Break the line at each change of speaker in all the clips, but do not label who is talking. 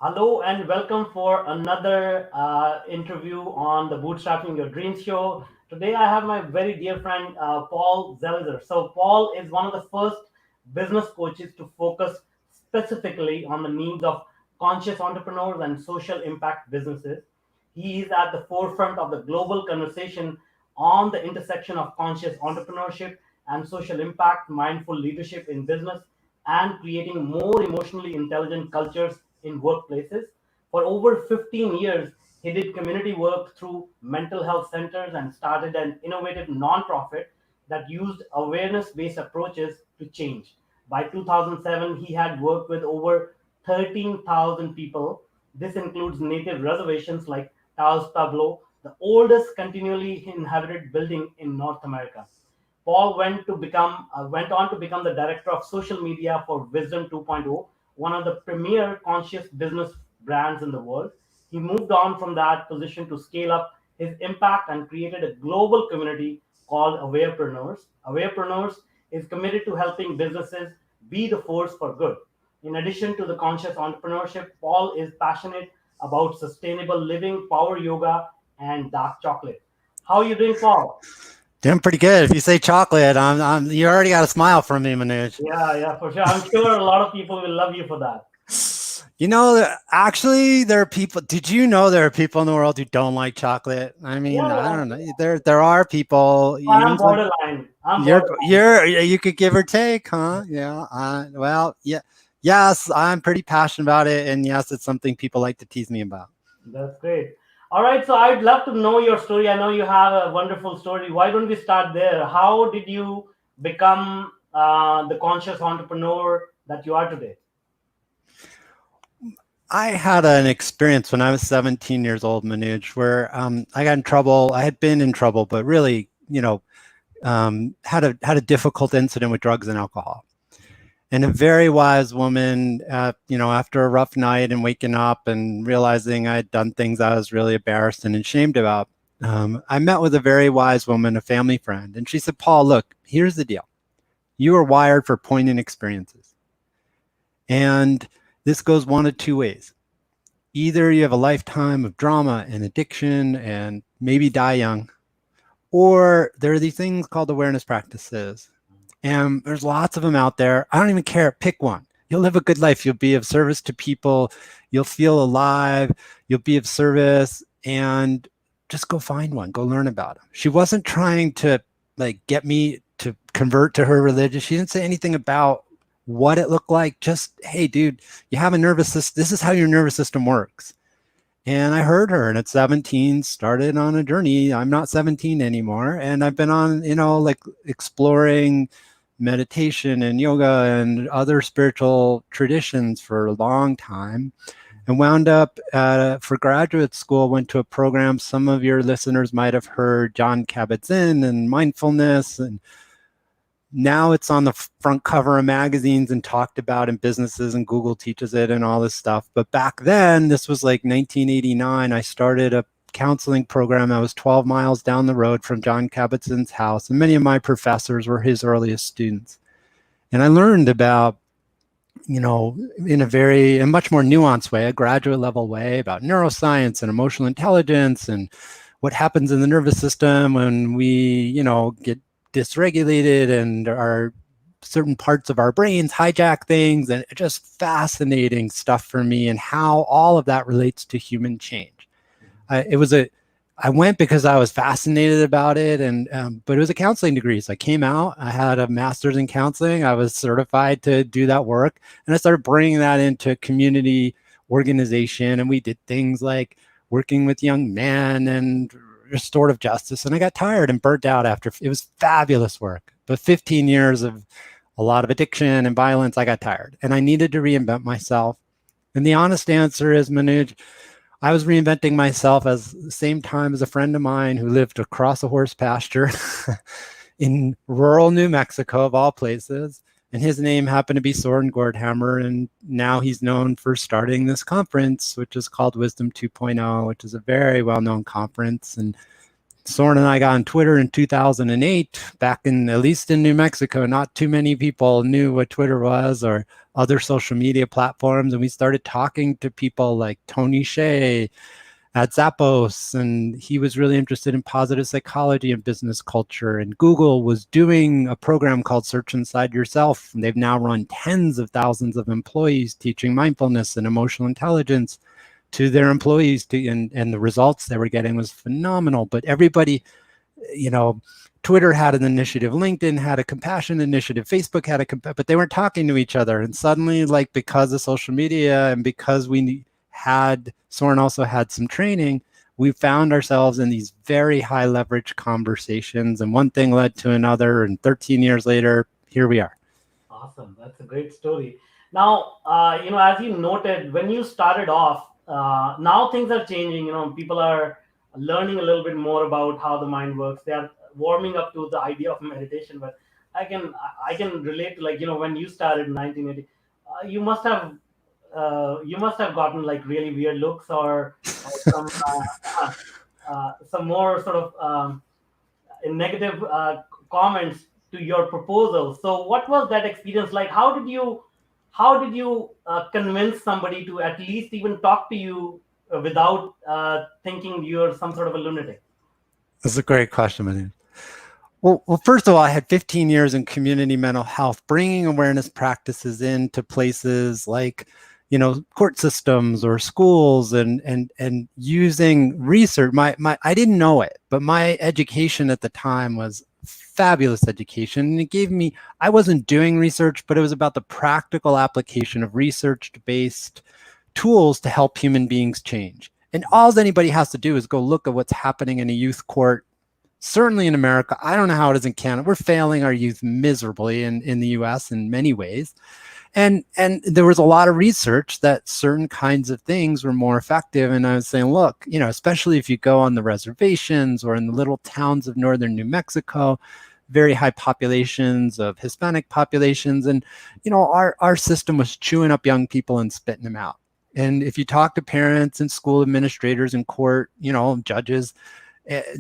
Hello and welcome for another interview on the Bootstrapping Your Dreams show. Today I have my very dear friend Paul Zelizer. So Paul is one of the first business coaches to focus specifically on the needs of conscious entrepreneurs and social impact businesses. He is at the forefront of the global conversation on the intersection of conscious entrepreneurship and social impact, mindful leadership in business, and creating more emotionally intelligent cultures in workplaces. For over 15 years, he did community work through mental health centers and started an innovative nonprofit that used awareness based approaches to change. By 2007, he had worked with over 13,000 people. This includes native reservations like Taos Pueblo, the oldest continually inhabited building in North America. Paul went on to become the director of social media for Wisdom 2.0, one of the premier conscious business brands in the world. He moved on from that position to scale up his impact and created a global community called Awarenpreurs. Awarenpreurs is committed to helping businesses be the force for good. In addition to the conscious entrepreneurship, Paul is passionate about sustainable living, power yoga, and dark chocolate. How are you doing, Paul?
Doing pretty good. If you say chocolate, you already got a smile from me, Manoj.
Yeah, for sure. I'm sure a lot of people will love you for that.
Actually, there are people. Did you know there are people in the world who don't like chocolate? I mean,
Yeah,
I
yeah.
don't know. There are people.
I'm
Even some.
borderline. I'm
You're
borderline.
you're you could give or take, huh? Yeah. Well, yeah. Yes, I'm pretty passionate about it, and yes, it's something people like to tease me about.
That's great. All right, so I'd love to know your story. I know you have a wonderful story. Why don't we start there? How did you become the conscious entrepreneur that you are today?
I had an experience when I was 17 years old, Manoj, where I got in trouble. I had been in trouble, but really, had a difficult incident with drugs and alcohol. And a very wise woman, after a rough night and waking up and realizing I'd done things I was really embarrassed and ashamed about, I met with a very wise woman, a family friend, and she said, "Paul, look, here's the deal. You are wired for poignant experiences, and this goes one of two ways. Either you have a lifetime of drama and addiction and maybe die young, or there are these things called awareness practices. And there's lots of them out there. I don't even care. Pick one. You'll live a good life. You'll be of service to people. You'll feel alive. You'll be of service. And just go find one. Go learn about them." She wasn't trying to get me to convert to her religion. She didn't say anything about what it looked like. Just, hey, dude, you have a nervous system. This is how your nervous system works. And I heard her, and at 17 started on a journey. I'm not 17 anymore. And I've been on, exploring meditation and yoga and other spiritual traditions for a long time, and wound up for graduate school, went to a program some of your listeners might have heard, John Kabat-Zinn and Mindfulness, and now it's on the front cover of magazines and talked about in businesses, and Google teaches it and all this stuff. But back then, this was like 1989, I started a counseling program. I was 12 miles down the road from John Kabat-Zinn's house, and many of my professors were his earliest students. And I learned about, in a much more nuanced way, a graduate level way, about neuroscience and emotional intelligence and what happens in the nervous system when we, get dysregulated and our certain parts of our brains hijack things, and just fascinating stuff for me, and how all of that relates to human change. I went because I was fascinated about it, and but it was a counseling degree. So I came out, I had a master's in counseling, I was certified to do that work, and I started bringing that into community organization, and we did things like working with young men and restorative justice. And I got tired and burnt out after. It was fabulous work, but 15 years of a lot of addiction and violence, I got tired, and I needed to reinvent myself. And the honest answer is, Manoj, I was reinventing myself as the same time as a friend of mine who lived across a horse pasture in rural New Mexico, of all places. And his name happened to be Soren Gordhammer. And now he's known for starting this conference, which is called Wisdom 2.0, which is a very well-known conference. And Soren and I got on Twitter in 2008, back in, at least in New Mexico, not too many people knew what Twitter was or other social media platforms. And we started talking to people like Tony Hsieh at Zappos, and he was really interested in positive psychology and business culture. And Google was doing a program called Search Inside Yourself. And they've now run tens of thousands of employees teaching mindfulness and emotional intelligence to their employees, and the results they were getting was phenomenal. But everybody, you know, Twitter had an initiative, LinkedIn had a compassion initiative, Facebook had but they weren't talking to each other. And suddenly, like, because of social media and because Soren also had some training, we found ourselves in these very high leverage conversations, and one thing led to another, and 13 years later, here we are.
Awesome. That's a great story. Now, as you noted, when you started off, now things are changing. People are learning a little bit more about how the mind works. They are warming up to the idea of meditation. But I can relate to, when you started in 1980, you must have gotten like really weird looks, or some more sort of negative comments to your proposal. So what was that experience like? How did you convince somebody to at least even talk to you without thinking you're some sort of a lunatic?
That's a great question, Manoj. Well, first of all, I had 15 years in community mental health, bringing awareness practices into places like, court systems or schools, and using research. I didn't know it, but my education at the time was fabulous education. And it gave me, I wasn't doing research, but it was about the practical application of research-based tools to help human beings change. And all anybody has to do is go look at what's happening in a youth court. Certainly in America, I don't know how it is in Canada. We're failing our youth miserably in the US in many ways. And there was a lot of research that certain kinds of things were more effective. And I was saying, look, especially if you go on the reservations or in the little towns of northern New Mexico, very high populations of Hispanic populations. And, our system was chewing up young people and spitting them out. And if you talk to parents and school administrators and court, judges,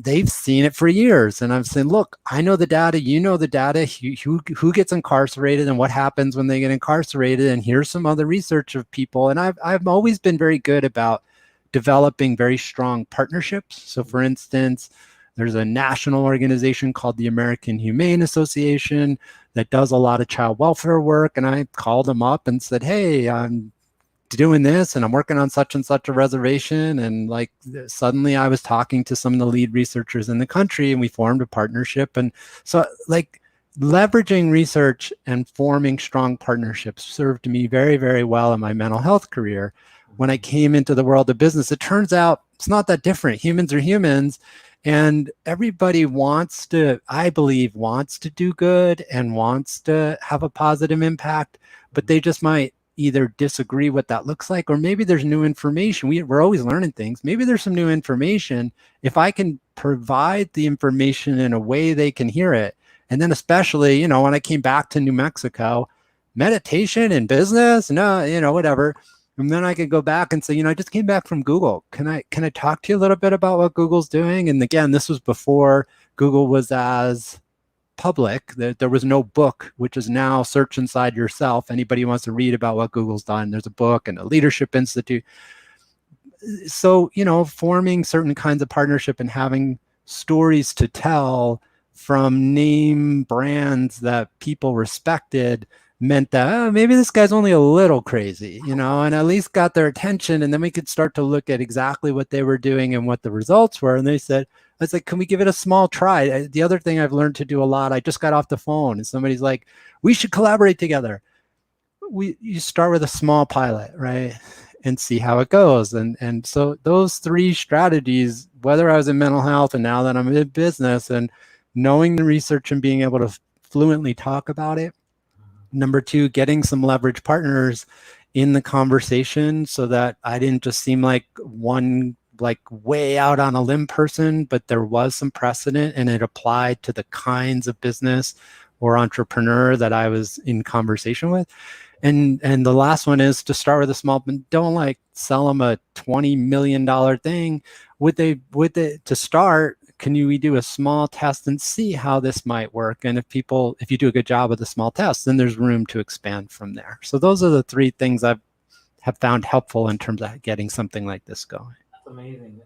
they've seen it for years. And I'm saying, look, I know the data, the data, who gets incarcerated and what happens when they get incarcerated. And here's some other research of people. And I've always been very good about developing very strong partnerships. So for instance, there's a national organization called the American Humane Association that does a lot of child welfare work. And I called them up and said, hey, I'm doing this and I'm working on such and such a reservation. And like suddenly I was talking to some of the lead researchers in the country and we formed a partnership. And so like leveraging research and forming strong partnerships served me very, very well in my mental health career. When I came into the world of business, it turns out it's not that different. Humans are humans. And everybody I believe, wants to do good and wants to have a positive impact, but they just might either disagree what that looks like, or maybe there's new information. We're always learning things. Maybe there's some new information. If I can provide the information in a way they can hear it, and then especially, when I came back to New Mexico, meditation and business, no, whatever. And then I could go back and say, I just came back from Google. Can I talk to you a little bit about what Google's doing? And again, this was before Google was as public. There was no book, which is now Search Inside Yourself. Anybody who wants to read about what Google's done, there's a book and a leadership institute. So, forming certain kinds of partnership and having stories to tell from name brands that people respected meant that maybe this guy's only a little crazy, and at least got their attention. And then we could start to look at exactly what they were doing and what the results were. And they said, I was like, can we give it a small try? The other thing I've learned to do a lot, I just got off the phone and somebody's like, we should collaborate together. You start with a small pilot, right? And see how it goes. And so those three strategies, whether I was in mental health and now that I'm in business, and knowing the research and being able to fluently talk about it. Number two, getting some leverage partners in the conversation so that I didn't just seem like one way out on a limb person, but there was some precedent and it applied to the kinds of business or entrepreneur that I was in conversation with. And the last one is to start with a small, don't sell them a $20 million thing. To start, we do a small test and see how this might work? And if you do a good job with the small test, then there's room to expand from there. So those are the three things I've have found helpful in terms of getting something like this going.
That's amazing.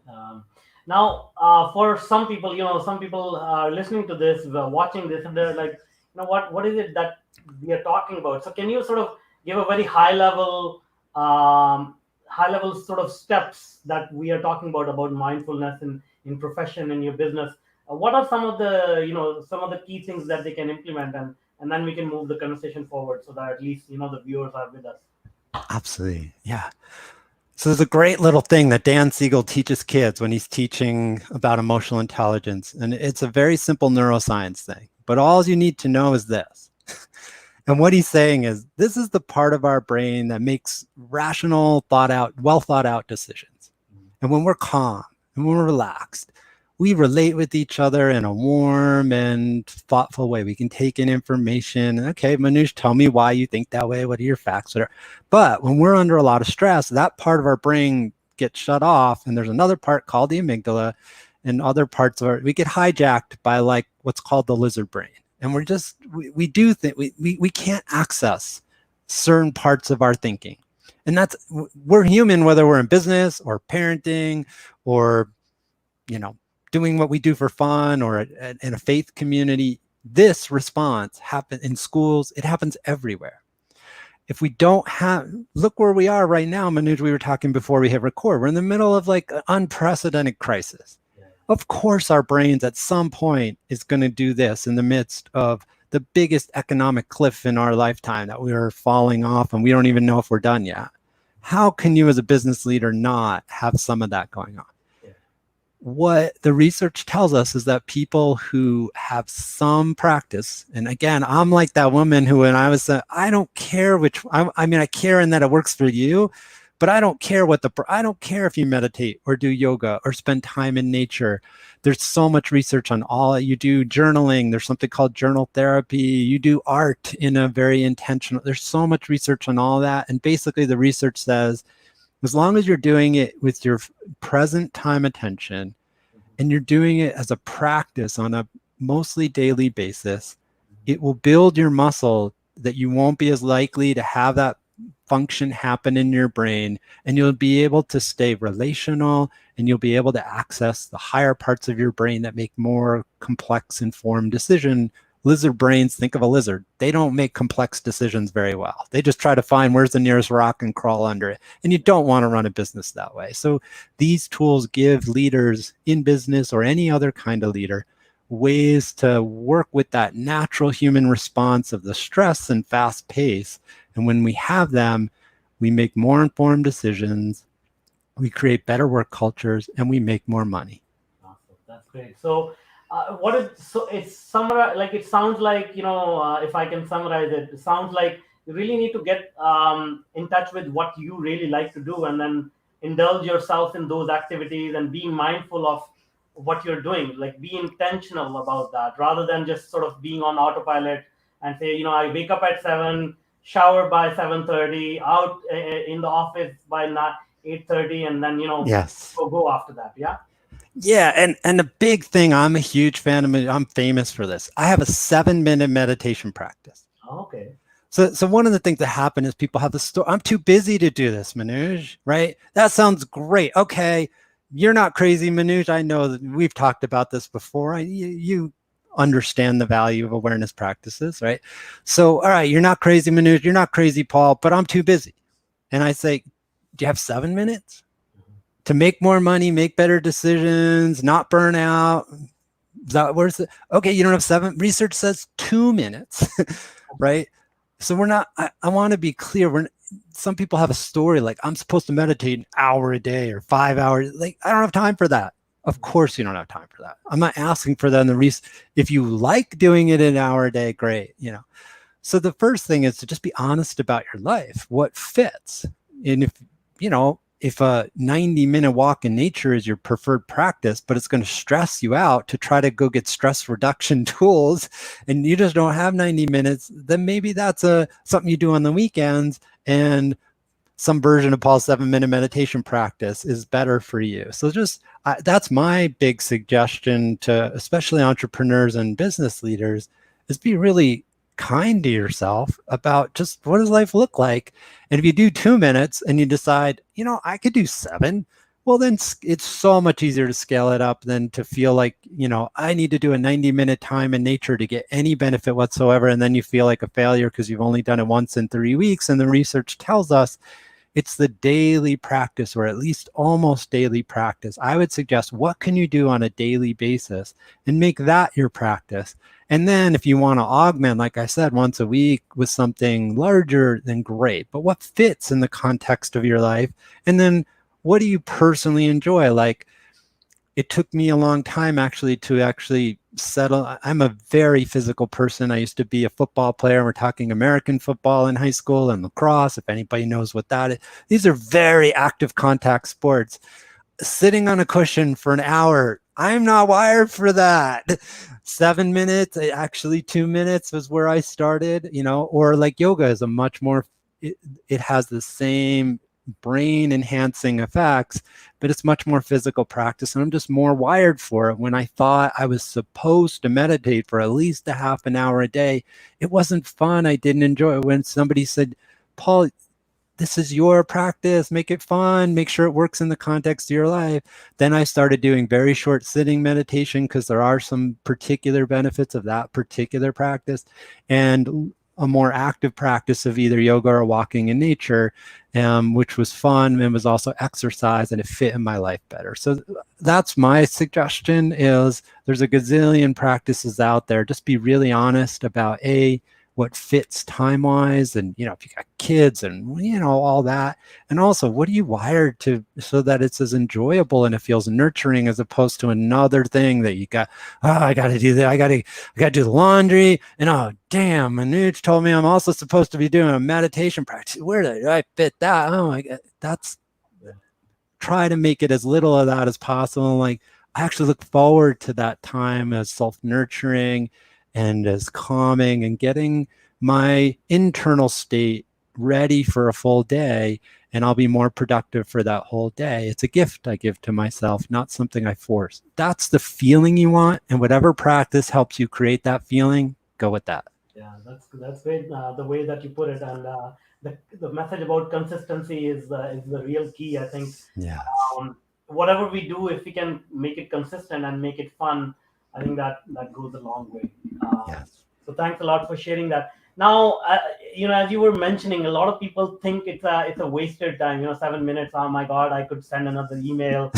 Now, for some people, some people are listening to this, watching this, and they're like, what is it that we are talking about? So, can you sort of give a very high level sort of steps that we are talking about mindfulness in profession, in your business? What are some of the key things that they can implement, and then we can move the conversation forward so that at least the viewers are with us.
Absolutely, yeah. So there's a great little thing that Dan Siegel teaches kids when he's teaching about emotional intelligence. And it's a very simple neuroscience thing. But all you need to know is this. And what he's saying is, this is the part of our brain that makes rational, well thought out decisions. And when we're calm and when we're relaxed, we relate with each other in a warm and thoughtful way. We can take in information. Okay, Manoj, tell me why you think that way. What are your facts? But when we're under a lot of stress, that part of our brain gets shut off. And there's another part called the amygdala, and other parts of we get hijacked by like what's called the lizard brain. And we can't access certain parts of our thinking. And we're human, whether we're in business or parenting or, doing what we do for fun or in a faith community. This response happens in schools. It happens everywhere. If we don't look where we are right now, Manoj, we were talking before we hit record. We're in the middle of like an unprecedented crisis. Yeah. Of course, our brains at some point is going to do this in the midst of the biggest economic cliff in our lifetime that we are falling off and we don't even know if we're done yet. How can you as a business leader not have some of that going on? What the research tells us is that people who have some practice, and again, I'm like that woman who, when I was, I don't care I care in that it works for you, but I don't care I don't care if you meditate or do yoga or spend time in nature. There's so much research on all you do. Journaling, there's something called journal therapy. You do art in a very intentional, there's so much research on all that. And basically the research says, as long as you're doing it with your present time attention and you're doing it as a practice on a mostly daily basis, it will build your muscle that you won't be as likely to have that function happen in your brain, and you'll be able to stay relational, and you'll be able to access the higher parts of your brain that make more complex, informed decision. Lizard brains, think of a lizard. They don't make complex decisions very well. They just try to find where's the nearest rock and crawl under it. And you don't want to run a business that way. So these tools give leaders in business or any other kind of leader ways to work with that natural human response of the stress and fast pace. And when we have them, we make more informed decisions, we create better work cultures, and we make more money.
Awesome. That's great. So it's summarize, like it sounds like, if I can summarize it, it sounds like you really need to get in touch with what you really like to do, and then indulge yourself in those activities and being mindful of what you're doing, like be intentional about that, rather than just sort of being on autopilot and say, I wake up at 7, shower by 7:30, out in the office by 8:30, and then,
yes,
go after that. Yeah.
Yeah, and the big thing, I'm a huge fan of it. I'm famous for this. I have a 7-minute meditation practice.
Okay.
So one of the things that happen is people have the story. I'm too busy to do this, Manoj, right? That sounds great. Okay, you're not crazy, Manoj. I know that we've talked about this before. You understand the value of awareness practices, right? So, all right, you're not crazy, Manoj. You're not crazy, Paul, but I'm too busy. And I say, do you have 7 minutes? To make more money, make better decisions, not burn out. Okay, you don't have 7. Research says 2 minutes, right? So we're not, I want to be clear. Some people have a story like, I'm supposed to meditate an hour a day or 5 hours. Like, I don't have time for that. Of course you don't have time for that. I'm not asking for that. If you like doing it an hour a day, great. So the first thing is to just be honest about your life, what fits. And if a 90-minute walk in nature is your preferred practice, but it's going to stress you out to try to go get stress reduction tools, and you just don't have 90 minutes, then maybe that's something you do on the weekends. And some version of Paul's 7-minute meditation practice is better for you. So just that's my big suggestion to especially entrepreneurs and business leaders, is be really kind to yourself about just what does life look like. And if you do 2 minutes and you decide, I could do 7, well, then it's so much easier to scale it up than to feel like, I need to do a 90-minute time in nature to get any benefit whatsoever. And then you feel like a failure because you've only done it once in 3 weeks. And the research tells us it's the daily practice, or at least almost daily practice. I would suggest, what can you do on a daily basis and make that your practice? And then if you want to augment, like I said, once a week with something larger, then great. But what fits in the context of your life? And then what do you personally enjoy? Like, it took me a long time to settle. I'm a very physical person. I used to be a football player. We're talking American football in high school and lacrosse, if anybody knows what that is. These are very active contact sports. Sitting on a cushion for an hour, I'm not wired for that. 7 minutes, actually 2 minutes was where I started, or like yoga is a much more, it has the same brain enhancing effects, but it's much more physical practice. And I'm just more wired for it. When I thought I was supposed to meditate for at least a half an hour a day, it wasn't fun. I didn't enjoy it. When somebody said, Paul, this is your practice, make it fun, make sure it works in the context of your life. Then I started doing very short sitting meditation, because there are some particular benefits of that particular practice, and a more active practice of either yoga or walking in nature, which was fun and was also exercise, and it fit in my life better. So that's my suggestion, is there's a gazillion practices out there. Just be really honest about what fits time-wise, and if you got kids and all that, and also what are you wired to, so that it's as enjoyable and it feels nurturing, as opposed to another thing that you got, I got to do that, I got to do the laundry, and oh damn, Manuj told me I'm also supposed to be doing a meditation practice. Where did I fit that? Oh my God, try to make it as little of that as possible. Like, I actually look forward to that time as self-nurturing and as calming, and getting my internal state ready for a full day, and I'll be more productive for that whole day. It's a gift I give to myself, not something I force. That's the feeling you want, and whatever practice helps you create that feeling, go with that.
Yeah, that's great. The way that you put it, and the message about consistency is the real key. I think
Yeah.
Whatever we do, if we can make it consistent and make it fun, I think that goes a long way.
Yes.
So thanks a lot for sharing that. Now, as you were mentioning, a lot of people think it's a wasted time. 7 minutes. Oh my God, I could send another email.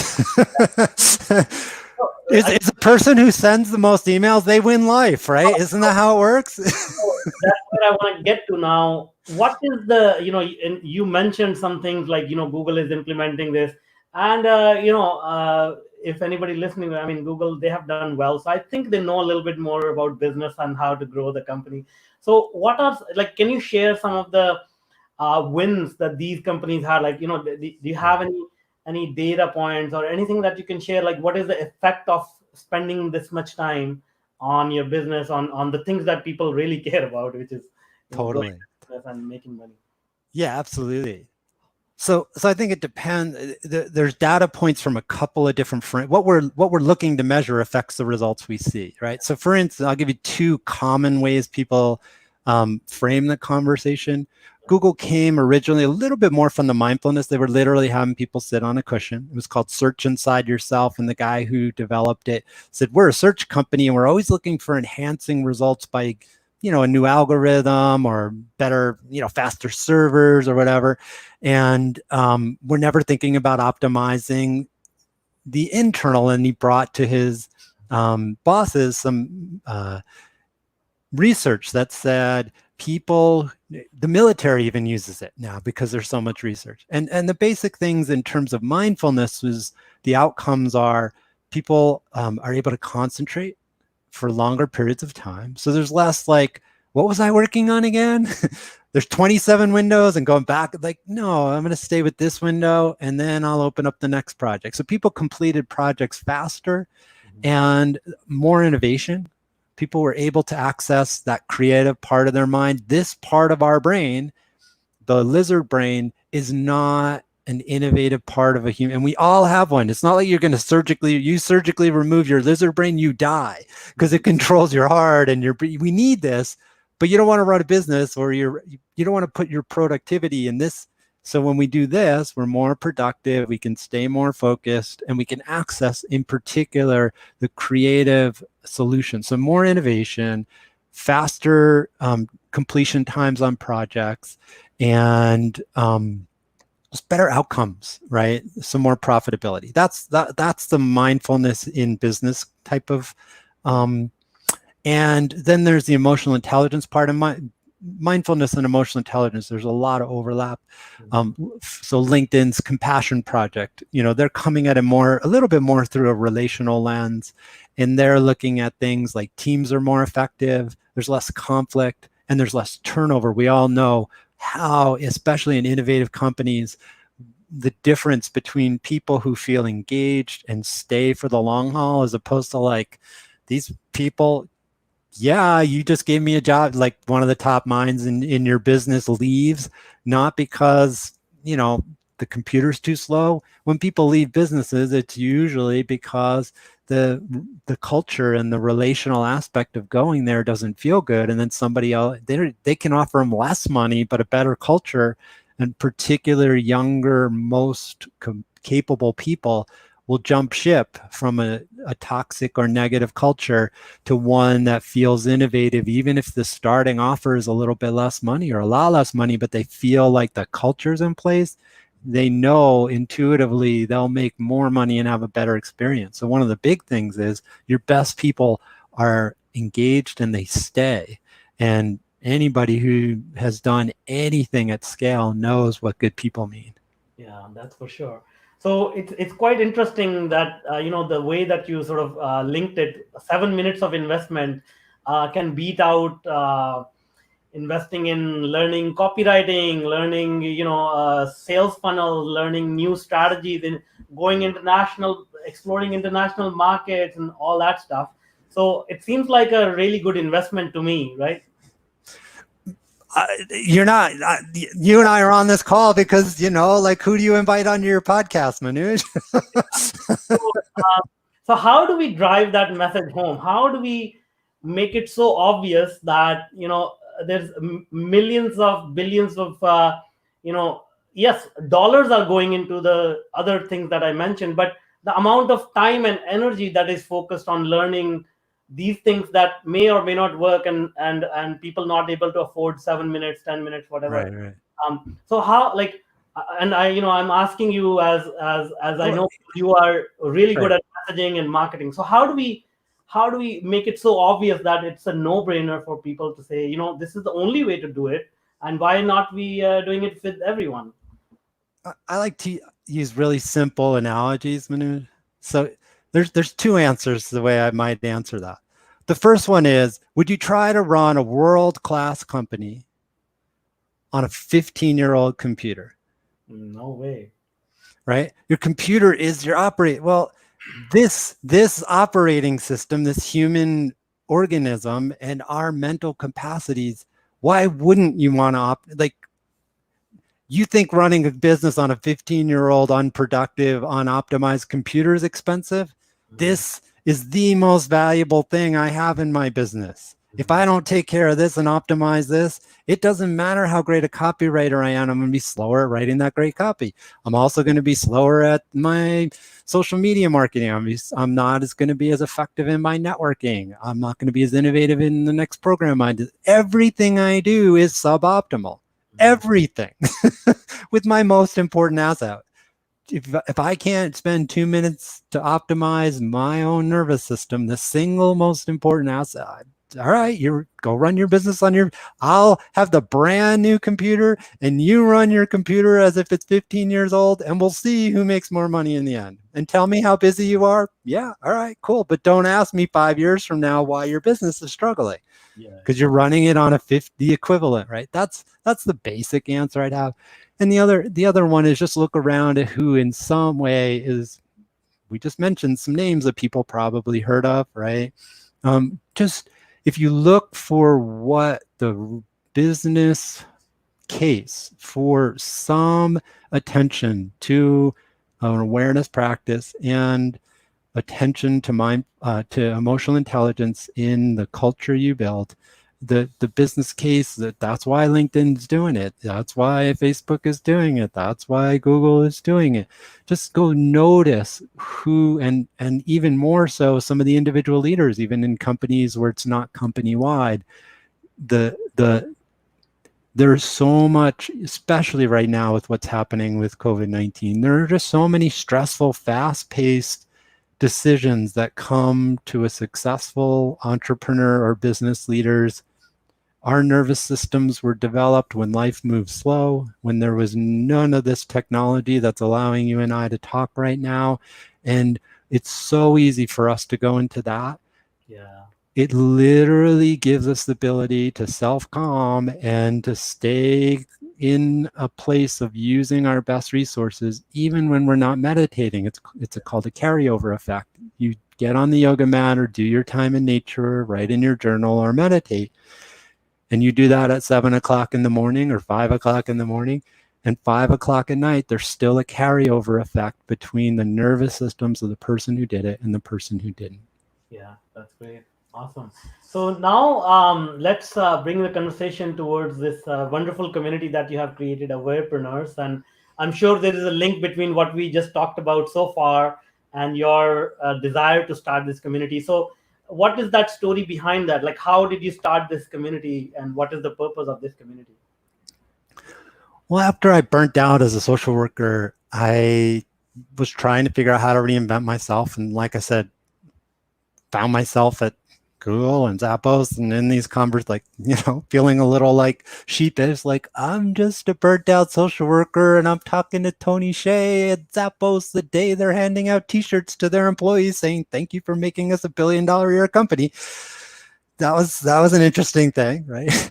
It's a person who sends the most emails, they win life, right? Isn't that how it works?
That's what I want to get to now. What is the, you mentioned some things like, Google is implementing this. And, if anybody listening, I mean, Google, they have done well. So I think they know a little bit more about business and how to grow the company. So what are, can you share some of the wins that these companies had? Like, do you have any data points or anything that you can share? Like, what is the effect of spending this much time on your business, on the things that people really care about, which is
Totally.
business and making money?
Yeah, absolutely. So I think it depends. There's data points from a couple of different what we're looking to measure affects the results we see, right? So for instance, I'll give you 2 common ways people frame the conversation. Google came originally a little bit more from the mindfulness. They were literally having people sit on a cushion. It was called Search Inside Yourself. And the guy who developed it said, we're a search company and we're always looking for enhancing results by, a new algorithm or better, faster servers or whatever. And we're never thinking about optimizing the internal. And he brought to his bosses some research that said the military even uses it now because there's so much research. And the basic things in terms of mindfulness was the outcomes are people are able to concentrate for longer periods of time. So there's less like, what was I working on again? There's 27 windows and going back, like, no, I'm going to stay with this window and then I'll open up the next project. So people completed projects faster and more innovation. People were able to access that creative part of their mind. This part of our brain, the lizard brain, is not an innovative part of a human, and we all have one. It's not like you're going to surgically remove your lizard brain, you die, because it controls your heart and we need this, but you don't want to run a business, or you don't want to put your productivity in this. So when we do this, we're more productive, we can stay more focused, and we can access, in particular, the creative solutions. So more innovation, faster completion times on projects, and just better outcomes, right? Some more profitability. That's the mindfulness in business type of. And then there's the emotional intelligence part of mindfulness and emotional intelligence. There's a lot of overlap. So LinkedIn's Compassion Project, they're coming at it a little bit more through a relational lens, and they're looking at things like teams are more effective, there's less conflict, and there's less turnover. We all know how, especially in innovative companies, the difference between people who feel engaged and stay for the long haul, as opposed to like these people, yeah, you just gave me a job, like one of the top minds in your business leaves, not because, the computer's too slow. When people leave businesses, it's usually because the culture and the relational aspect of going there doesn't feel good. And then somebody else, they can offer them less money, but a better culture, and particular younger, most capable people will jump ship from a toxic or negative culture to one that feels innovative, even if the starting offer is a little bit less money or a lot less money, but they feel like the culture's in place. They know intuitively they'll make more money and have a better experience. So one of the big things is your best people are engaged and they stay. And anybody who has done anything at scale knows what good people mean.
Yeah, that's for sure. So it's quite interesting that the way that you sort of linked it. 7 minutes of investment can beat out investing in learning copywriting, learning sales funnel, learning new strategies, in going international, exploring international markets, and all that stuff. So it seems like a really good investment to me, right?
You and I are on this call because, like, who do you invite onto your podcast, Manuj?
So how do we drive that message home? How do we make it so obvious that, there's millions of billions of, yes, dollars are going into the other things that I mentioned, but the amount of time and energy that is focused on learning these things that may or may not work, and people not able to afford 7 minutes, 10 minutes, whatever.
Right.
So how, like, and I'm asking you, as I know you are really good at messaging and marketing. So how do we make it so obvious that it's a no-brainer for people to say, this is the only way to do it, and why not we doing it with everyone?
I like to use really simple analogies, Manu. So there's two answers to the way I might answer that. The first one is, would you try to run a world-class company on a 15-year-old computer?
No way.
Right? Your computer is your operating. Well, this operating system, this human organism, and our mental capacities, why wouldn't you want to you think running a business on a 15-year-old unproductive, unoptimized computer is expensive? This is the most valuable thing I have in my business. If I don't take care of this and optimize this, it doesn't matter how great a copywriter I am. I'm going to be slower at writing that great copy. I'm also going to be slower at my social media marketing. I'm not going to be as effective in my networking. I'm not going to be as innovative in the next program I do. Everything I do is suboptimal. Everything with my most important asset. If I can't spend 2 minutes to optimize my own nervous system, the single most important asset, all right, you go run your business on I'll have the brand new computer and you run your computer as if it's 15 years old, and we'll see who makes more money in the end. And tell me how busy you are. Yeah, all right, cool. But don't ask me 5 years from now why your business is struggling. Because you're running it on the equivalent, right? That's the basic answer I'd have. And the other one is just look around at who in some way is, we just mentioned some names that people probably heard of, right? Just if you look for what the business case for some attention to an awareness practice and attention to to emotional intelligence in the culture you build, the business case, that's why LinkedIn's doing it, that's why Facebook is doing it, that's why Google is doing it. Just go notice who, and even more so some of the individual leaders, even in companies where it's not company wide. The there's so much, especially right now with what's happening with COVID-19, there are just so many stressful, fast-paced decisions that come to a successful entrepreneur or business leaders. Our nervous systems were developed when life moved slow, when there was none of this technology that's allowing you and I to talk right now. And it's so easy for us to go into that.
Yeah.
It literally gives us the ability to self-calm and to stay in a place of using our best resources, even when we're not meditating. It's called a carryover effect. You get on the yoga mat or do your time in nature, write in your journal or meditate. And you do that at 7 o'clock in the morning or 5 o'clock in the morning. And 5 o'clock at night, there's still a carryover effect between the nervous systems of the person who did it and the person who didn't.
Yeah, that's great. Awesome. So now let's bring the conversation towards this wonderful community that you have created, Awarepreneurs. And I'm sure there is a link between what we just talked about so far and your desire to start this community. So what is that story behind that? Like, how did you start this community and what is the purpose of this community?
Well, after I burnt out as a social worker, I was trying to figure out how to reinvent myself. And like I said, found myself at Google and Zappos and in these conversations, like, feeling a little like sheepish, like I'm just a burnt out social worker and I'm talking to Tony Hsieh at Zappos the day they're handing out t-shirts to their employees saying, thank you for making us $1 billion a year company. That was an interesting thing, right?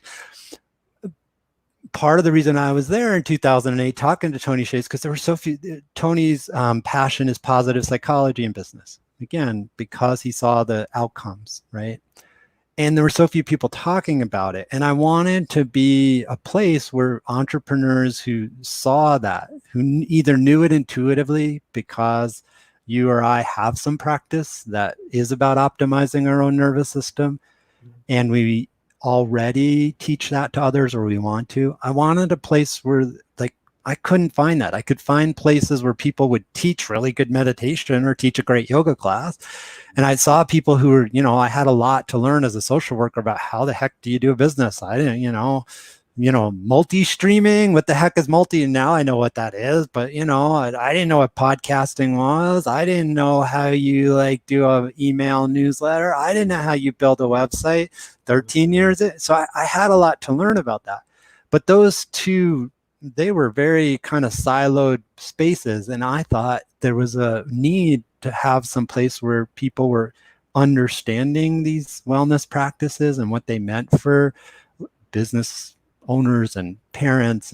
Part of the reason I was there in 2008 talking to Tony Hsieh is because there were so few. Tony's passion is positive psychology in business. Again, because he saw the outcomes, right? And there were so few people talking about it. And I wanted to be a place where entrepreneurs who saw that, who either knew it intuitively because you or I have some practice that is about optimizing our own nervous system, and we already teach that to others, or we want to. I wanted a place where, like, I couldn't find that. I could find places where people would teach really good meditation or teach a great yoga class. And I saw people who were, I had a lot to learn as a social worker about how the heck do you do a business? I didn't, multi-streaming, what the heck is multi? And now I know what that is, but I didn't know what podcasting was. I didn't know how you do a email newsletter. I didn't know how you build a website. 13 years. So I had a lot to learn about that. But those two, they were very kind of siloed spaces. And I thought there was a need to have some place where people were understanding these wellness practices and what they meant for business owners and parents.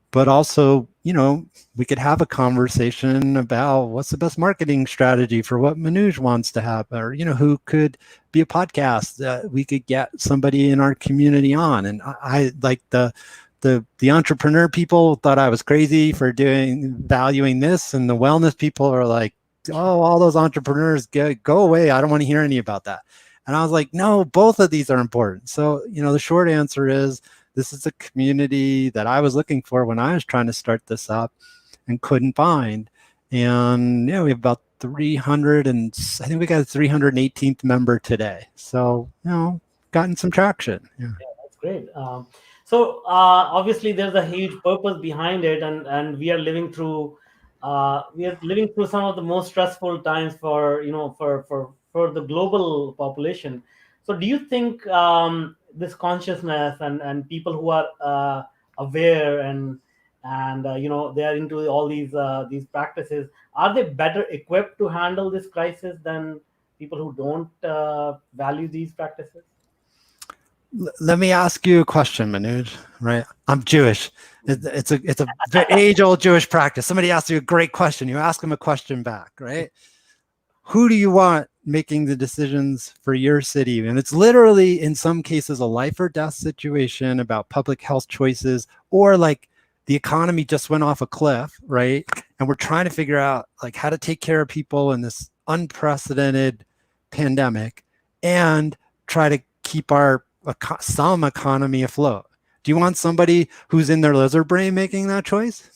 But also, we could have a conversation about what's the best marketing strategy for what Manuj wants to have, or, who could be a podcast. We could get somebody in our community on. And I like the entrepreneur people thought I was crazy for valuing this. And the wellness people are like, oh, all those entrepreneurs, go away. I don't want to hear any about that. And I was like, no, both of these are important. So, the short answer is, this is a community that I was looking for when I was trying to start this up and couldn't find. And we have about 300, and I think we got a 318th member today. So, gotten some traction. Yeah,
that's great. So obviously there's a huge purpose behind it, and we are living through some of the most stressful times for the global population. So do you think this consciousness and people who are aware and they are into all these practices, are they better equipped to handle this crisis than people who don't value these practices?
Let me ask you a question, Manoj. Right? I'm Jewish. It's a age-old Jewish practice. Somebody asks you a great question. You ask them a question back, right? Who do you want making the decisions for your city. And it's literally, in some cases, a life or death situation about public health choices, or like the economy just went off a cliff, right? And we're trying to figure out like how to take care of people in this unprecedented pandemic and try to keep our some economy afloat. Do you want somebody who's in their lizard brain making that choice?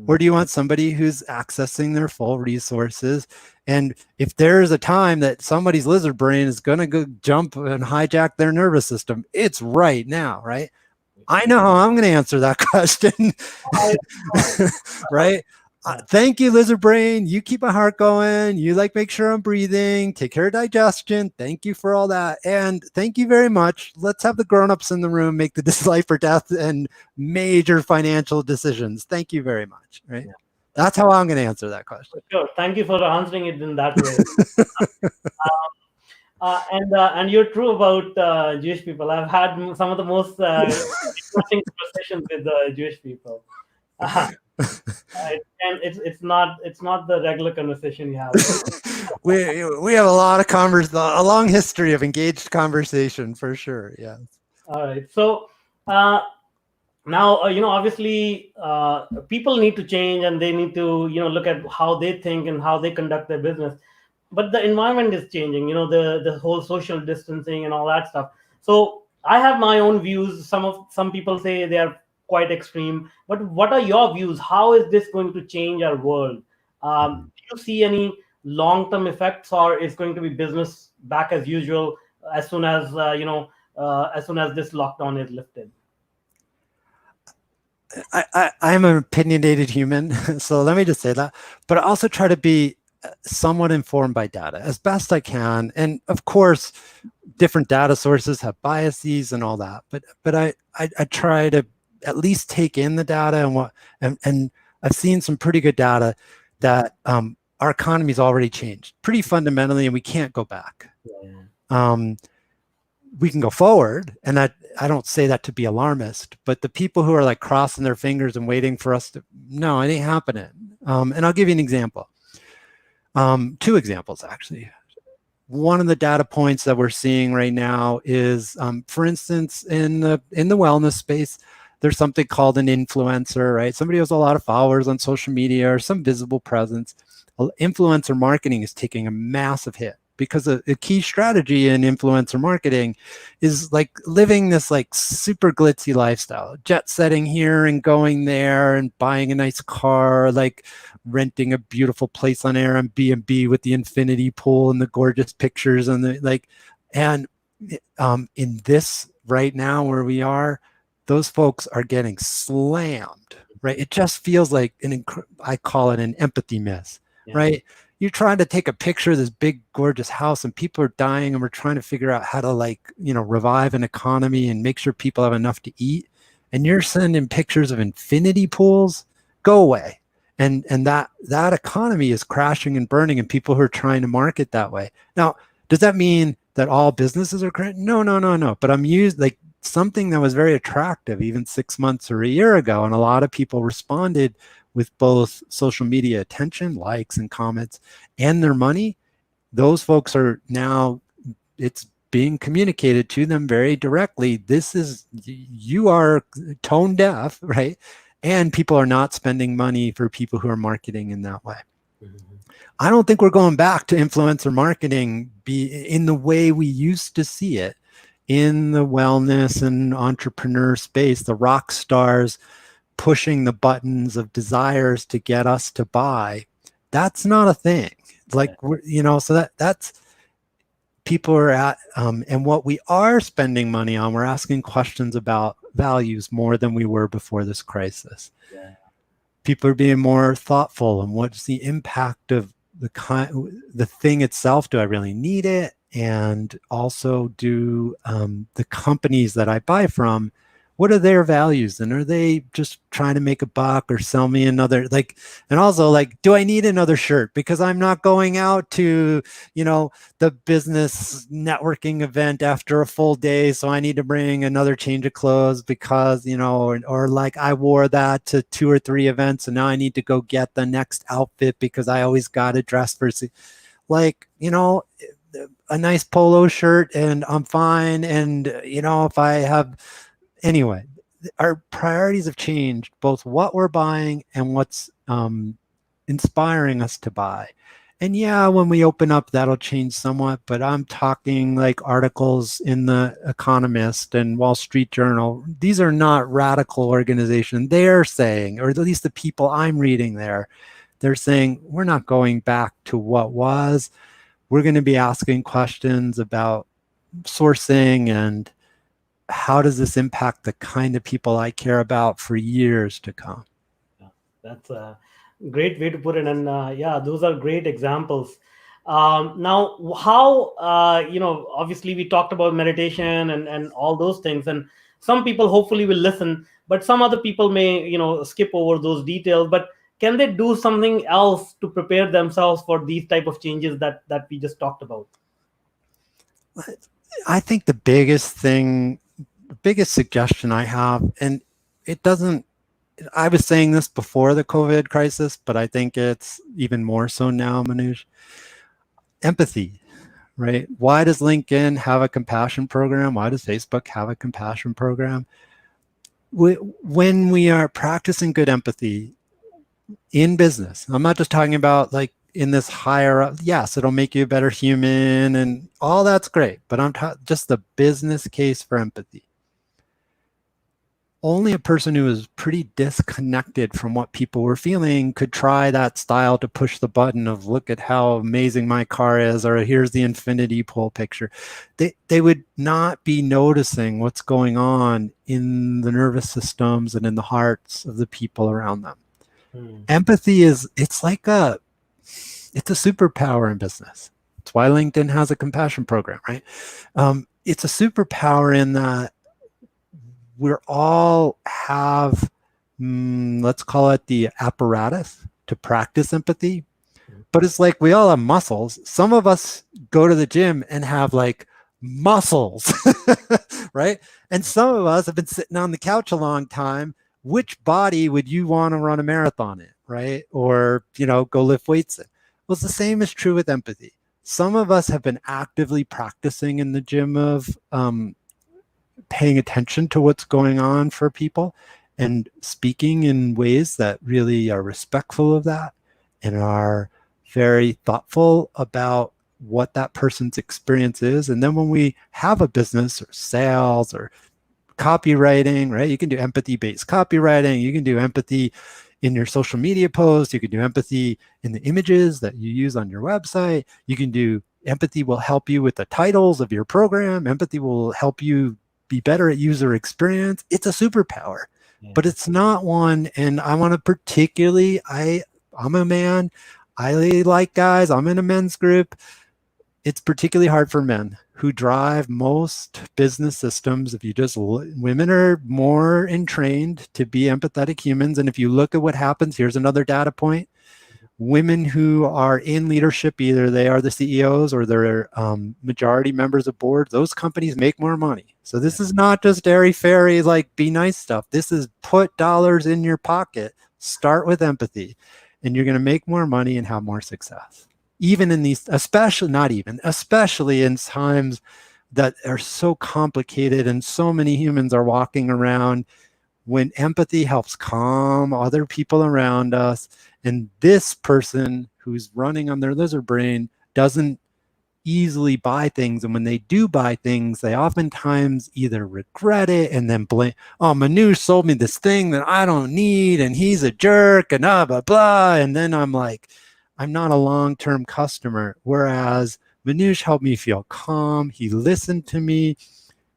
Or do you want somebody who's accessing their full resources? And if there's a time that somebody's lizard brain is going to go jump and hijack their nervous system, it's right now, right? I know how I'm going to answer that question, right? Thank you, lizard brain. You keep my heart going. You like make sure I'm breathing. Take care of digestion. Thank you for all that. And thank you very much. Let's have the grown-ups in the room make the life or death and major financial decisions. Thank you very much. Right? Yeah. That's how I'm going to answer that question.
Sure. Thank you for answering it in that way. And you're true about Jewish people. I've had some of the most interesting conversations with Jewish people. And it's not the regular conversation you have.
we have a lot of a long history of engaged conversation for sure. Yeah.
All right. So now obviously people need to change, and they need to look at how they think and how they conduct their business. But the environment is changing. The whole social distancing and all that stuff. So I have my own views. Some people say they are quite extreme, but what are your views? How is this going to change our world? Do you see any long-term effects, or is going to be business back as usual as soon as as soon as this lockdown is lifted?
I'm an opinionated human, so let me just say that. But I also try to be somewhat informed by data as best I can, and of course, different data sources have biases and all that. But I try to at least take in the data and I've seen some pretty good data that our economy's already changed pretty fundamentally, and we can't go back. Yeah. We can go forward, and that I don't say that to be alarmist, but the people who are like crossing their fingers and waiting for us to, no, it ain't happening. And I'll give you an example. Two examples actually. One of the data points that we're seeing right now is, for instance, in the wellness space, there's something called an influencer, right? Somebody who has a lot of followers on social media or some visible presence. Influencer marketing is taking a massive hit because a key strategy in influencer marketing is like living this like super glitzy lifestyle, jet setting here and going there and buying a nice car, like renting a beautiful place on Airbnb with the infinity pool and the gorgeous pictures and in this right now where we are, those folks are getting slammed, right? It just feels like I call it an empathy miss, yeah. Right? You're trying to take a picture of this big, gorgeous house and people are dying, and we're trying to figure out how to revive an economy and make sure people have enough to eat. And you're sending pictures of infinity pools, go away. And that economy is crashing and burning, and people who are trying to market that way. Now, does that mean that all businesses are crashing? No. But I'm like something that was very attractive even 6 months or a year ago. And a lot of people responded with both social media attention, likes and comments, and their money. Those folks are now, it's being communicated to them very directly. You are tone deaf, right? And people are not spending money for people who are marketing in that way. Mm-hmm. I don't think we're going back to influencer marketing in the way we used to see it in the wellness and entrepreneur space, the rock stars pushing the buttons of desires to get us to buy. That's not a thing. Like, so that's people are at, and what we are spending money on, we're asking questions about values more than we were before this crisis. Yeah. People are being more thoughtful and what's the impact of the thing itself. Do I really need it? And also, do the companies that I buy from, what are their values? And are they just trying to make a buck or sell me another, and also do I need another shirt? Because I'm not going out to, the business networking event after a full day. So I need to bring another change of clothes because, or I wore that to 2 or 3 events. And now I need to go get the next outfit because I always got to dress for, a nice polo shirt and I'm fine. And, if I have, anyway, our priorities have changed, both what we're buying and what's inspiring us to buy. And yeah, when we open up, that'll change somewhat, but I'm talking like articles in the Economist and Wall Street Journal. These are not radical organizations. They're saying, or at least the people I'm reading there, they're saying, we're not going back to what was. We're going to be asking questions about sourcing and how does this impact the kind of people I care about for years to come.
Yeah, that's a great way to put it. And yeah, those are great examples. Now, how, obviously we talked about meditation and all those things. And some people hopefully will listen, but some other people may, skip over those details. But can they do something else to prepare themselves for these type of changes that we just talked about?
I think the biggest thing, the biggest suggestion I have, and it doesn't, I was saying this before the COVID crisis, but I think it's even more so now, Manoj. Empathy, right? Why does LinkedIn have a compassion program? Why does Facebook have a compassion program? When we are practicing good empathy in business, I'm not just talking about like in this higher up, yes, it'll make you a better human and all that's great, but I'm just the business case for empathy. Only a person who is pretty disconnected from what people were feeling could try that style to push the button of look at how amazing my car is, or here's the infinity pool picture. They would not be noticing what's going on in the nervous systems and in the hearts of the people around them. Empathy it's a superpower in business. It's why LinkedIn has a compassion program, right? It's a superpower in that we all have, let's call it the apparatus to practice empathy. But it's like we all have muscles. Some of us go to the gym and have like muscles, right? And some of us have been sitting on the couch a long time. Which body would you want to run a marathon in, right? Or, go lift weights in? Well, it's the same is true with empathy. Some of us have been actively practicing in the gym of paying attention to what's going on for people and speaking in ways that really are respectful of that and are very thoughtful about what that person's experience is. And then when we have a business or sales or copywriting, right? You can do empathy-based copywriting. You can do empathy in your social media posts. You can do empathy in the images that you use on your website. You can do empathy will help you with the titles of your program. Empathy will help you be better at user experience. It's a superpower, but it's not one. And I want to particularly, I'm a man. I like guys. I'm in a men's group. It's particularly hard for men who drive most business systems. If you just, women are more entrained to be empathetic humans. And if you look at what happens, here's another data point. Women who are in leadership, either they are the CEOs or they're majority members of boards, those companies make more money. So this is not just airy fairy, like be nice stuff. This is put dollars in your pocket, start with empathy, and you're going to make more money and have more success. Even in these, especially in times that are so complicated and so many humans are walking around, when empathy helps calm other people around us, and this person who's running on their lizard brain doesn't easily buy things. And when they do buy things, they oftentimes either regret it and then blame, oh, Manuj sold me this thing that I don't need, and he's a jerk, and blah, blah, blah. And then I'm like, I'm not a long-term customer. Whereas Manuj helped me feel calm. He listened to me.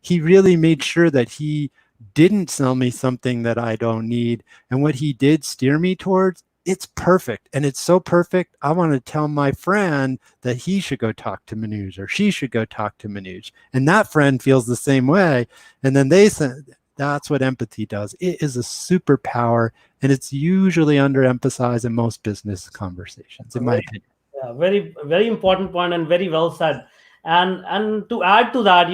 He really made sure that he didn't sell me something that I don't need. And what he did steer me towards, it's perfect. And it's so perfect, I want to tell my friend that he should go talk to Manuj, or she should go talk to Manuj. And that friend feels the same way. And then they said, that's what empathy does. It is a superpower, and it's usually underemphasized in most business conversations, in my opinion.
Yeah, very, very important point and very well said. And to add to that,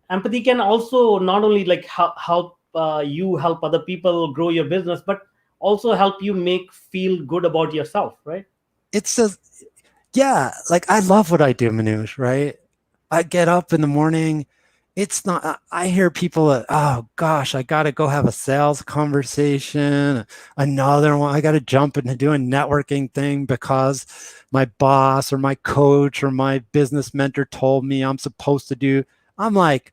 empathy can also not only like help you help other people grow your business, but also help you make feel good about yourself, right?
It's just, Yeah, like I love what I do, Manoj, right? I get up in the morning. It's not, I hear people, oh gosh, I got to go have a sales conversation. Another one, I got to jump into doing networking thing because my boss or my coach or my business mentor told me I'm supposed to do. I'm like,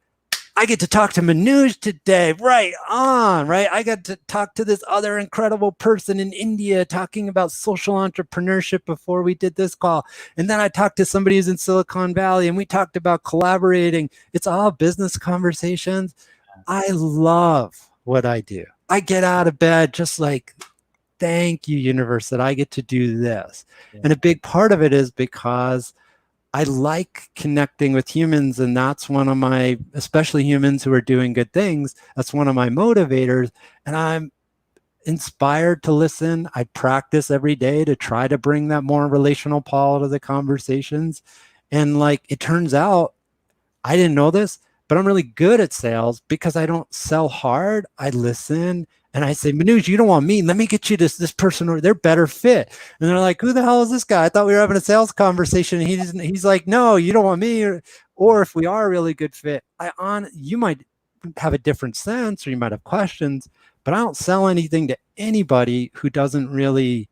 I get to talk to Manuj today. Right on, right? I got to talk to this other incredible person in India talking about social entrepreneurship before we did this call. And then I talked to somebody who's in Silicon Valley and we talked about collaborating. It's all business conversations. I love what I do. I get out of bed just like, thank you, universe, that I get to do this.
Yeah.
And a big part of it is because I like connecting with humans, and that's one of my, especially humans who are doing good things, that's one of my motivators. And I'm inspired to listen. I practice every day to try to bring that more relational Paul to the conversations. And like it turns out, I didn't know this, but I'm really good at sales because I don't sell hard. I listen and I say, Manoj, you don't want me. Let me get you this person, or they're better fit. And they're like, who the hell is this guy? I thought we were having a sales conversation. And he's like, no, you don't want me. Or if we are a really good fit, you might have a different sense or you might have questions, but I don't sell anything to anybody who doesn't really,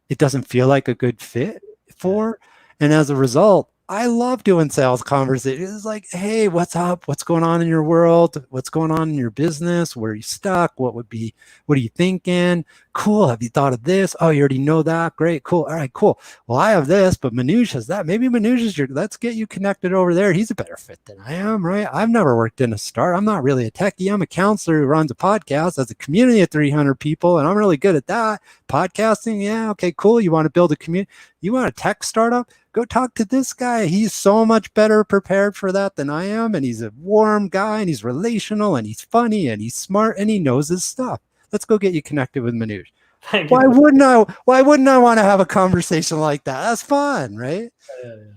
it doesn't feel like a good fit
Yeah.
for. And as a result, I love doing sales conversations. It's like, hey, what's up? What's going on in your world? What's going on in your business? Where are you stuck? What are you thinking? Cool. Have you thought of this? Oh, you already know that. Great. Cool. All right, cool. Well, I have this, but Manoj has that. Maybe Manoj is let's get you connected over there. He's a better fit than I am, right? I've never worked in a startup. I'm not really a techie. I'm a counselor who runs a podcast as a community of 300 people, and I'm really good at that. Podcasting, yeah, okay, cool. You want to build a community? You want a tech startup? Go talk to this guy. He's so much better prepared for that than I am. And he's a warm guy and he's relational and he's funny and he's smart and he knows his stuff. Let's go get you connected with Manoj.
Thank you
Why
for
wouldn't I? Why wouldn't I want to have a conversation like that? That's fun, right?
that. Yeah, yeah.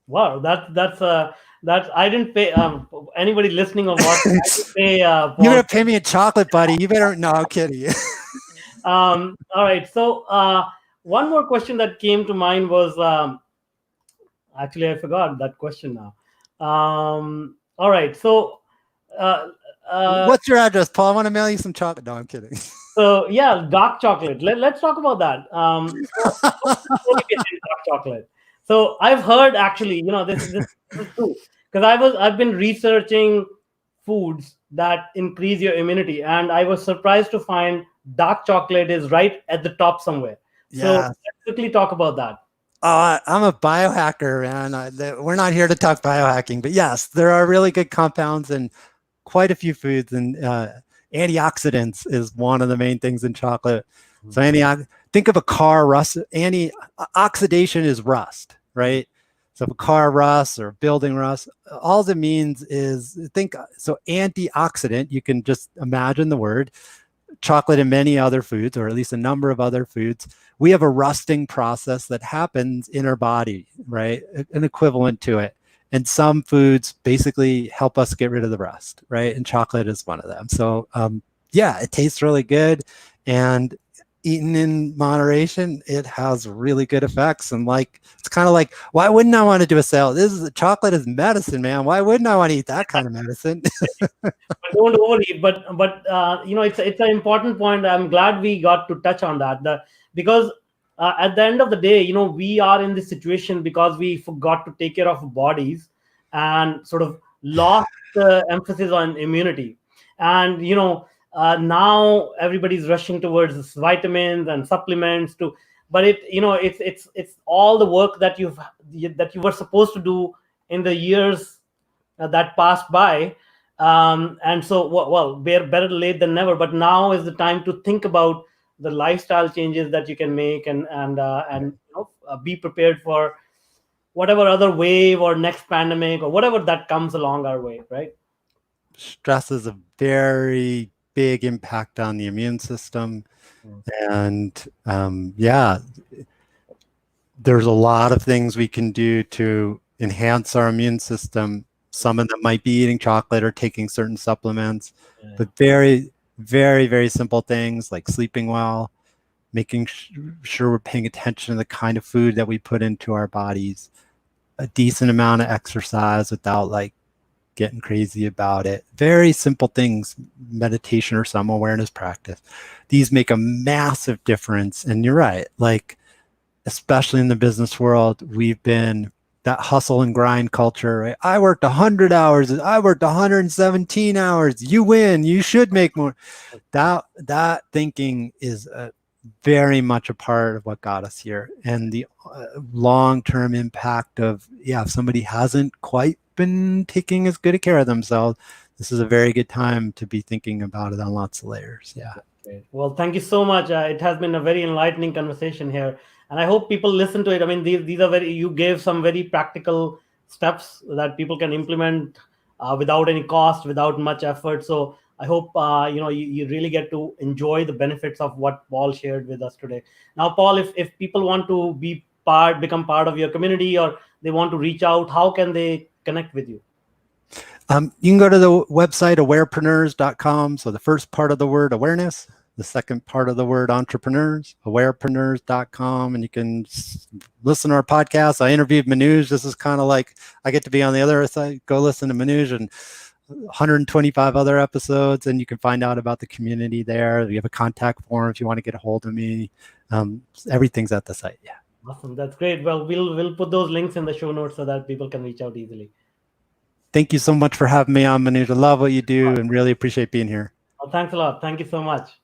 Wow, that's I didn't pay anybody listening or watching. I didn't pay
You're
Paul.
gonna pay me a chocolate, buddy. You better. No, I'm kidding.
All right. So one more question that came to mind was actually I forgot that question now. All right. So uh, uh,
What's your address, Paul? I want to mail you some chocolate. No, I'm kidding.
so yeah, dark chocolate. Let's talk about that. So what's the story behind dark chocolate? So I've heard actually, this is true because I've been researching foods that increase your immunity, and I was surprised to find dark chocolate is right at the top somewhere. So
Yeah.
let's quickly talk about that.
I'm a biohacker, man. We're not here to talk biohacking, but yes, there are really good compounds in quite a few foods, and antioxidants is one of the main things in chocolate. So think of a car rust. Oxidation is rust, right? So if a car rusts or a building rusts, all it means is antioxidant. You can just imagine the word chocolate and many other foods, or at least a number of other foods. We have a rusting process that happens in our body, right? An equivalent to it. And some foods basically help us get rid of the rust, right? And chocolate is one of them. So, yeah, it tastes really good. And eaten in moderation, it has really good effects. And like, it's kind of like, why wouldn't I want to do a salad? Chocolate is medicine, man. Why wouldn't I want to eat that kind of medicine?
But don't overeat. But it's an important point. I'm glad we got to touch on that. Because at the end of the day, we are in this situation because we forgot to take care of our bodies and sort of lost the emphasis on immunity. And now everybody's rushing towards vitamins and supplements to, but it's all the work that you were supposed to do in the years that passed by. And so well, we're better late than never, but now is the time to think about the lifestyle changes that you can make, and be prepared for whatever other wave or next pandemic or whatever that comes along our way, right?
Stress has a very big impact on the immune system. And yeah, there's a lot of things we can do to enhance our immune system. Some of them might be eating chocolate or taking certain supplements,
Yeah.
but very, very, very simple things like sleeping well, making sure we're paying attention to the kind of food that we put into our bodies, a decent amount of exercise without like getting crazy about it. Very simple things, meditation or some awareness practice. These make a massive difference. And you're right, like, especially in the business world, we've been that hustle and grind culture, right? I worked 100 hours. I worked 117 hours. You win. You should make more. That thinking is very much a part of what got us here. And the long-term impact of, if somebody hasn't quite been taking as good a care of themselves, this is a very good time to be thinking about it on lots of layers. Yeah.
Great. Well, thank you so much. It has been a very enlightening conversation here, and I hope people listen to it. I mean, these are you gave some very practical steps that people can implement without any cost, without much effort. So I hope you really get to enjoy the benefits of what Paul shared with us today. Now, Paul, if people want to become part of your community, or they want to reach out, how can they connect with you?
You can go to the website awarenpreurs.com. So the first part of the word awareness, the second part of the word entrepreneurs, awarenpreurs.com. And you can listen to our podcast. I interviewed Manoj. This is kind of like I get to be on the other side. Go listen to Manoj and 125 other episodes, and you can find out about the community there. We have a contact form if you want to get a hold of me. Everything's at the site. Yeah.
Awesome. That's great. Well, we'll put those links in the show notes so that people can reach out easily.
Thank you so much for having me on, Manoj. I love what you do and really appreciate being here.
Well, thanks a lot. Thank you so much.